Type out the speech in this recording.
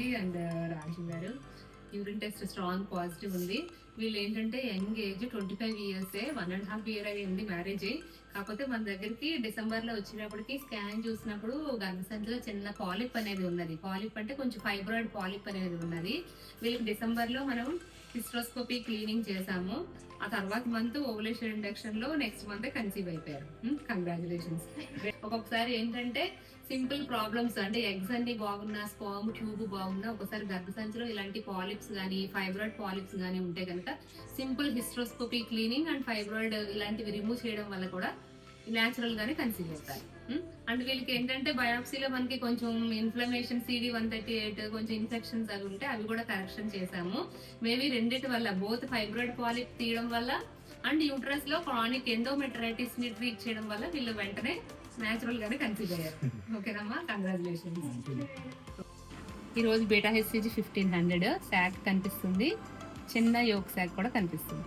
And రాజు గారు urine test strong positive ఉంది. వీళ్ళు ఏంటంటే యంగ్ ఏజ్ 25 ఇయర్స్, 1.5 ఇయర్ అయ్యింది మ్యారేజ్ అయ్యి. కాకపోతే మన దగ్గరికి డిసెంబర్ లో వచ్చినప్పటికి స్కాన్ చూసినప్పుడు గర్భసంచిలో చిన్న పాలిప్ అనేది ఉన్నది. పాలిప్ అంటే కొంచెం ఫైబ్రాయిడ్ పాలిప్ అనేది ఉన్నది. వీళ్ళకి డిసెంబర్ లో మనం హిస్ట్రోస్కోపీ క్లీనింగ్ చేసాము. ఆ తర్వాత మంత్ ఓవులేషన్ ఇండక్షన్ లో నెక్స్ట్ మంత్ కన్సీవ్ అయిపోయారు. కంగ్రాచులేషన్స్. ఒక్కొక్కసారి ఏంటంటే సింపుల్ ప్రాబ్లమ్స్ అంటే ఎగ్స్ అన్ని బాగున్నా, స్పర్మ్ ట్యూబ్ బాగున్నా, ఒకసారి గర్భసంచిలో ఇలాంటి పాలిప్స్ కానీ ఫైబ్రాయిడ్ పాలిప్స్ కానీ ఉంటే కనుక simple hysteroscopy cleaning and fibroid ఇలాంటివి రిమూవ్ చేయడం వల్ల కూడా న్యాచురల్ గానే కన్సీవ్ అవుతారు. అండ్ వీళ్ళకి ఏంటంటే బయాప్సీలో మనకి కొంచెం ఇన్ఫ్లమేషన్ CD138 కొంచెం ఇన్ఫెక్షన్స్ అవి ఉంటే అవి కూడా కరెక్షన్ చేసాము. మేబీ రెండిటి వల్ల బోత్ ఫైబ్రాయిడ్ పాలిప్ తీయడం వల్ల అండ్ యూట్రస్ లో క్రానిక్ ఎండోమెట్రైటిస్ ని ట్రీట్ చేయడం వల్ల వీళ్ళు వెంటనే న్యాచురల్ గానే కన్సీవ్ అయ్యారు. ఓకేనమ్మా, కంగ్రాచులేషన్స్. ఈ రోజు బీటా HCG 1500 శాక్ కనిపిస్తుంది, చిన్న యోక్ శాక్ కూడా కనిపిస్తుంది.